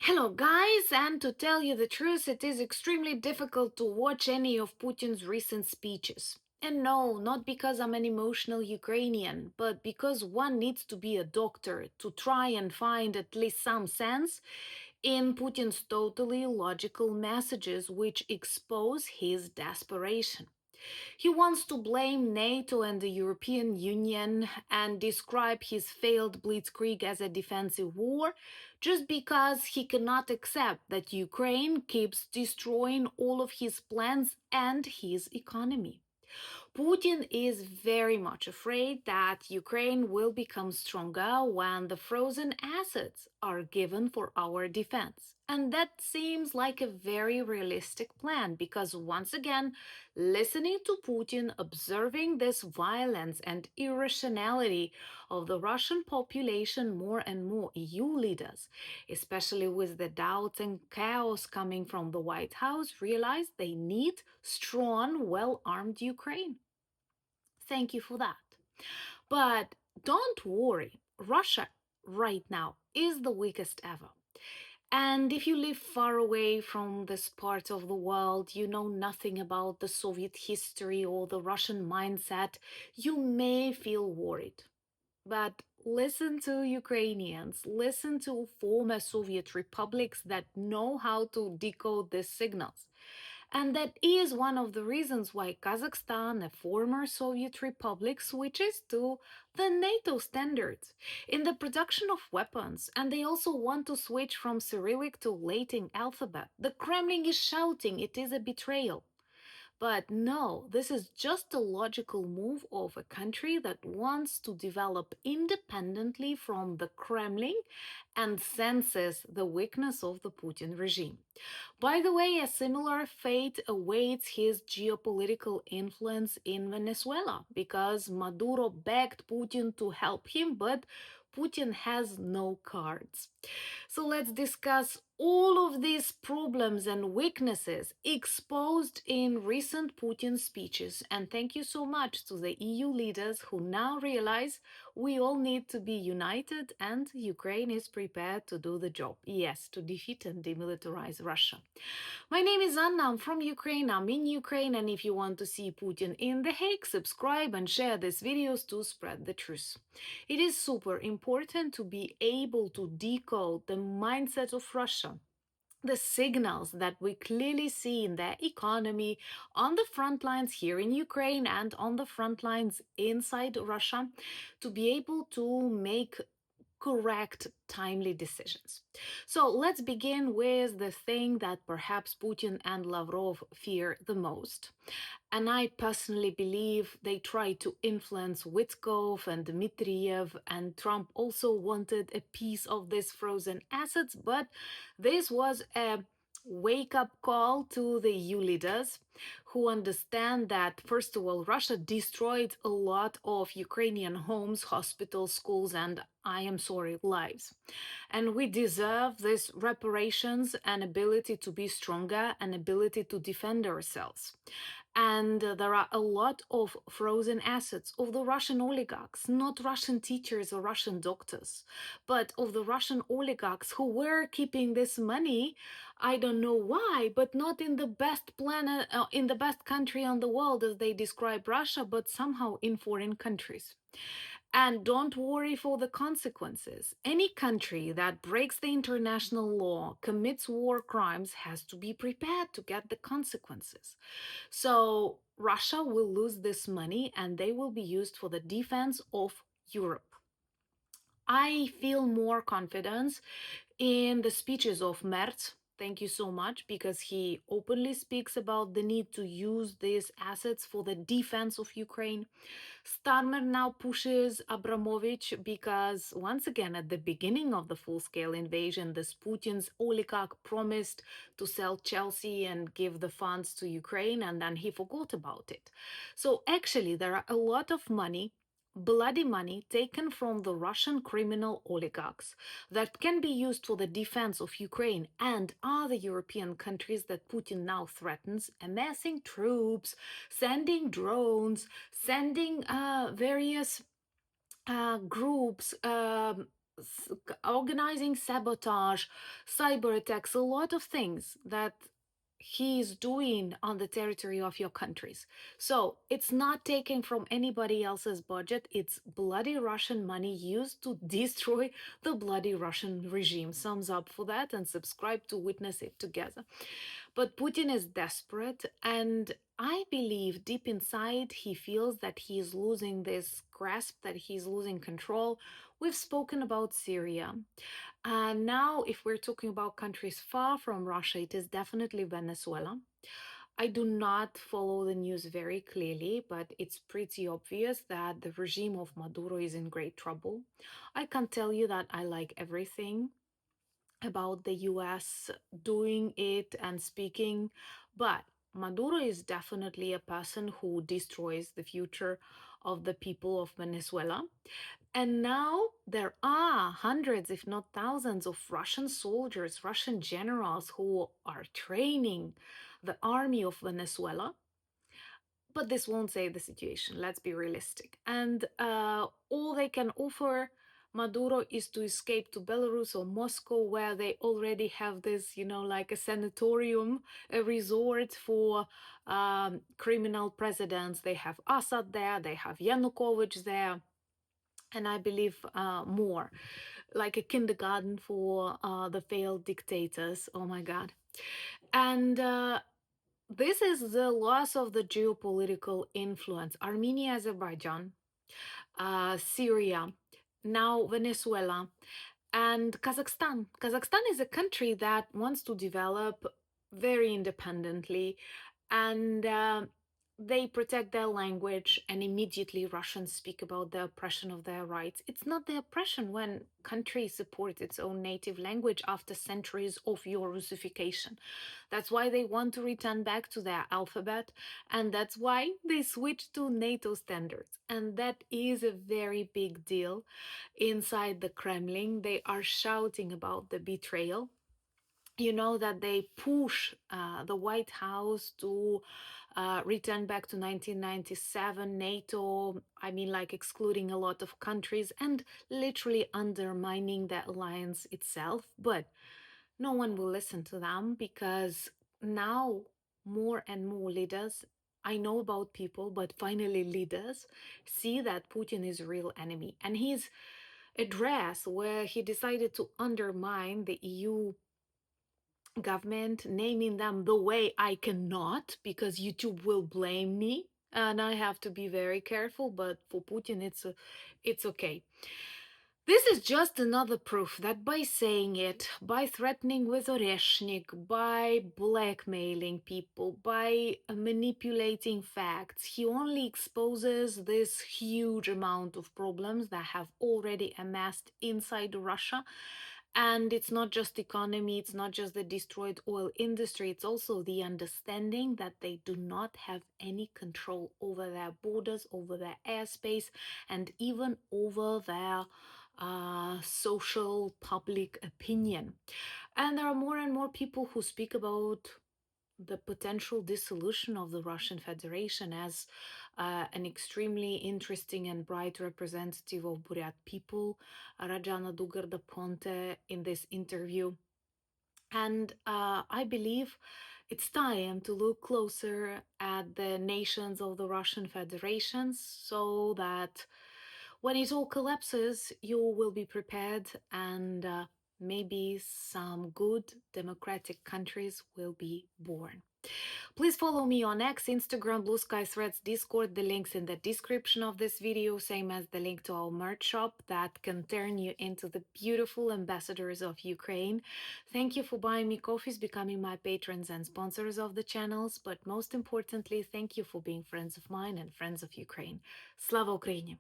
Hello guys, and to tell you the truth, it is extremely difficult to watch any of Putin's recent speeches. And no, not because I'm an emotional Ukrainian, but because one needs to be a doctor to try and find at least some sense in Putin's totally logical messages which expose his desperation. He wants to blame NATO and the European Union and describe his failed blitzkrieg as a defensive war just because he cannot accept that Ukraine keeps destroying all of his plans and his economy. Putin is very much afraid that Ukraine will become stronger when the frozen assets are given for our defense. And that seems like a very realistic plan because, once again, listening to Putin, observing this violence and irrationality of the Russian population, more and more EU leaders, especially with the doubts and chaos coming from the White House, realize they need strong, well armed Ukraine. Thank you for that. But don't worry, Russia right now is the weakest ever. And if you live far away from this part of the world, you know nothing about the Soviet history or the Russian mindset, you may feel worried. But listen to Ukrainians, listen to former Soviet republics that know how to decode these signals. And that is one of the reasons why Kazakhstan, a former Soviet republic, switches to the NATO standards in the production of weapons. And they also want to switch from Cyrillic to Latin alphabet. The Kremlin is shouting it is a betrayal. But no, this is just a logical move of a country that wants to develop independently from the Kremlin and senses the weakness of the Putin regime. By the way, a similar fate awaits his geopolitical influence in Venezuela because Maduro begged Putin to help him, but Putin has no cards. So let's discuss all of these problems and weaknesses exposed in recent Putin speeches. And thank you so much to the EU leaders who now realize we all need to be united and Ukraine is prepared to do the job. Yes, to defeat and demilitarize Russia. My name is Anna, I'm from Ukraine, I'm in Ukraine, and if you want to see Putin in The Hague, subscribe and share these videos to spread the truth. It is super important to be able to decode the mindset of Russia, the signals that we clearly see in their economy, on the front lines here in Ukraine and on the front lines inside Russia, to be able to make correct, timely decisions. So let's begin with the thing that perhaps Putin and Lavrov fear the most. And I personally believe they tried to influence Wittkopf and Dmitriev, and Trump also wanted a piece of these frozen assets, but this was a wake-up call to the EU leaders who understand that, first of all, Russia destroyed a lot of Ukrainian homes, hospitals, schools, and I am sorry, lives. And we deserve this reparations and ability to be stronger and ability to defend ourselves. And there are a lot of frozen assets of the Russian oligarchs, not Russian teachers or Russian doctors, but of the Russian oligarchs who were keeping this money. I don't know why, but not in the best planet, in the best country on the world as they describe Russia, but somehow in foreign countries. And don't worry for the consequences. Any country that breaks the international law, commits war crimes, has to be prepared to get the consequences. So Russia will lose this money and they will be used for the defense of Europe. I feel more confidence in the speeches of Merz. Thank you so much, because he openly speaks about the need to use these assets for the defense of Ukraine. Starmer now pushes Abramovich because, once again, at the beginning of the full-scale invasion, this Putin's oligarch promised to sell Chelsea and give the funds to Ukraine, and then he forgot about it. So actually, there are a lot of money, bloody money, taken from the Russian criminal oligarchs that can be used for the defense of Ukraine and other European countries that Putin now threatens, amassing troops, sending drones, sending various groups, organizing sabotage, cyber attacks, a lot of things that he is doing on the territory of your countries. So it's not taken from anybody else's budget. It's bloody Russian money used to destroy the bloody Russian regime. Thumbs up for that and subscribe to witness it together. But Putin is desperate, and I believe deep inside he feels that he is losing this grasp, that he's losing control. We've spoken about Syria. Now, if we're talking about countries far from Russia, it is definitely Venezuela. I do not follow the news very clearly, but it's pretty obvious that the regime of Maduro is in great trouble. I can tell you that I like everything about the US doing it and speaking, but Maduro is definitely a person who destroys the future of the people of Venezuela. And now there are hundreds, if not thousands, of Russian soldiers, Russian generals who are training the army of Venezuela. But this won't save the situation, let's be realistic. And all they can offer Maduro is to escape to Belarus or Moscow, where they already have this, like a sanatorium, a resort for criminal presidents. They have Assad there, they have Yanukovych there, and I believe more, like a kindergarten for the failed dictators. Oh my God. And this is the loss of the geopolitical influence. Armenia, Azerbaijan, Syria, now Venezuela, and Kazakhstan. Kazakhstan is a country that wants to develop very independently, and they protect their language, and immediately Russians speak about the oppression of their rights. It's not the oppression when country supports its own native language after centuries of your Russification. That's why they want to return back to their alphabet, and that's why they switched to NATO standards. And that is a very big deal. Inside the Kremlin, they are shouting about the betrayal. You know that they push the White House to return back to 1997 NATO. I mean, like excluding a lot of countries and literally undermining the alliance itself. But no one will listen to them because now more and more leaders, I know about people, but finally leaders see that Putin is a real enemy. And his address, where he decided to undermine the EU government, naming them the way I cannot because YouTube will blame me and I have to be very careful, but for Putin it's okay. This is just another proof that by saying it, by threatening with Oreshnik, by blackmailing people, by manipulating facts, he only exposes this huge amount of problems that have already amassed inside Russia. And it's not just economy, it's not just the destroyed oil industry, it's also the understanding that they do not have any control over their borders, over their airspace, and even over their social public opinion. And there are more and more people who speak about the potential dissolution of the Russian Federation as an extremely interesting and bright representative of Buryat people, Rajana Dugarda Ponte, in this interview. And I believe it's time to look closer at the nations of the Russian Federation so that when it all collapses, you will be prepared and maybe some good democratic countries will be born. Please follow me on X, Instagram, Blue Sky, Threads, Discord. The links in the description of this video, same as the link to our merch shop that can turn you into the beautiful ambassadors of Ukraine. Thank you for buying me coffees, becoming my patrons and sponsors of the channels, but most importantly, thank you for being friends of mine and friends of Ukraine. Slava Ukraini!